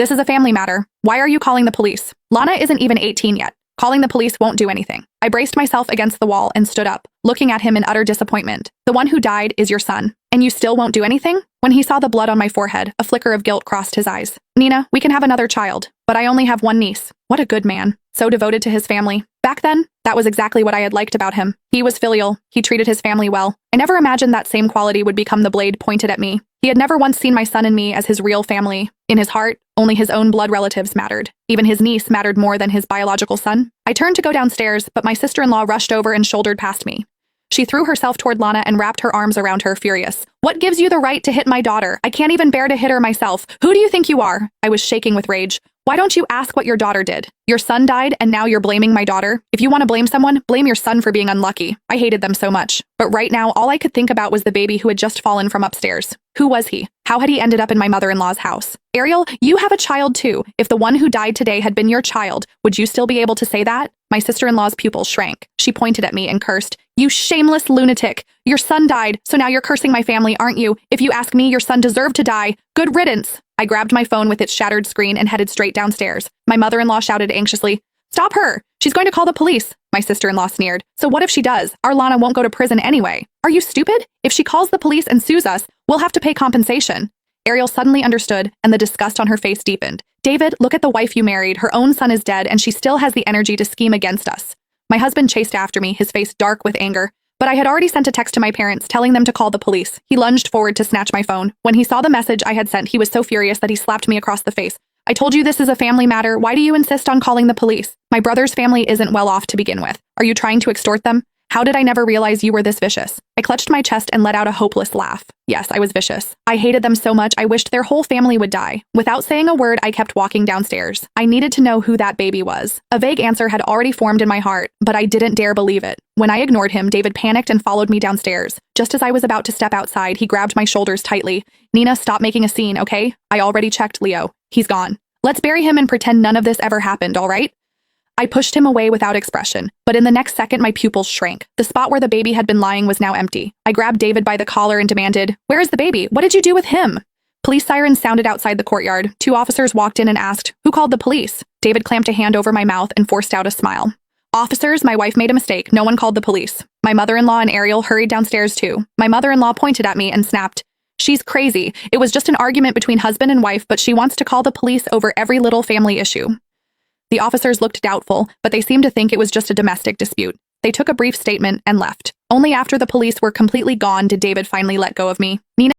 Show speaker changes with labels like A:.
A: This is a family matter. Why are you calling the police? Lana isn't even 18 yet. Calling the police won't do anything. I braced myself against the wall and stood up, looking at him in utter disappointment. The one who died is your son. And you still won't do anything? When he saw the blood on my forehead, a flicker of guilt crossed his eyes. Nina, we can have another child, but I only have one niece. What a good man. So devoted to his family. Back then, that was exactly what I had liked about him. He was filial. He treated his family well. I never imagined that same quality would become the blade pointed at me. He had never once seen my son and me as his real family. In his heart, only his own blood relatives mattered. Even his niece mattered more than his biological son. I turned to go downstairs, but my sister-in-law rushed over and shouldered past me. She threw herself toward Lana and wrapped her arms around her, furious. What gives you the right to hit my daughter? I can't even bear to hit her myself. Who do you think you are? I was shaking with rage. Why don't you ask what your daughter did? Your son died, and now you're blaming my daughter? If you want to blame someone, blame your son for being unlucky. I hated them so much. But right now, all I could think about was the baby who had just fallen from upstairs. Who was he? How had he ended up in my mother-in-law's house? Ariel, you have a child too. If the one who died today had been your child, would you still be able to say that? My sister-in-law's pupil shrank. She pointed at me and cursed. You shameless lunatic. Your son died, so now you're cursing my family, aren't you? If you ask me, your son deserved to die. Good riddance. I grabbed my phone with its shattered screen and headed straight downstairs. My mother-in-law shouted anxiously, Stop her! She's going to call the police. My sister-in-law sneered. So what if she does? Our Lana won't go to prison anyway. Are you stupid? If she calls the police and sues us, we'll have to pay compensation. Ariel suddenly understood, and the disgust on her face deepened. David, look at the wife you married. Her own son is dead, and she still has the energy to scheme against us. My husband chased after me, his face dark with anger. But I had already sent a text to my parents telling them to call the police. He lunged forward to snatch my phone. When he saw the message I had sent, he was so furious that he slapped me across the face. I told you this is a family matter. Why do you insist on calling the police? My brother's family isn't well off to begin with. Are you trying to extort them? How did I never realize you were this vicious? I clutched my chest and let out a hopeless laugh. Yes, I was vicious. I hated them so much I wished their whole family would die. Without saying a word, I kept walking downstairs. I needed to know who that baby was. A vague answer had already formed in my heart, but I didn't dare believe it. When I ignored him, David panicked and followed me downstairs. Just as I was about to step outside, he grabbed my shoulders tightly. Nina, stop making a scene, okay? I already checked Leo. He's gone. Let's bury him and pretend none of this ever happened, all right? I pushed him away without expression, but in the next second my pupils shrank. The spot where the baby had been lying was now empty. I grabbed David by the collar and demanded, Where is the baby? What did you do with him? Police sirens sounded outside the courtyard. 2 officers walked in and asked, Who called the police? David clamped a hand over my mouth and forced out a smile. Officers, my wife made a mistake. No one called the police. My mother-in-law and Ariel hurried downstairs too. My mother-in-law pointed at me and snapped, She's crazy. It was just an argument between husband and wife, but she wants to call the police over every little family issue. The officers looked doubtful, but they seemed to think it was just a domestic dispute. They took a brief statement and left. Only after the police were completely gone did David finally let go of me. Nina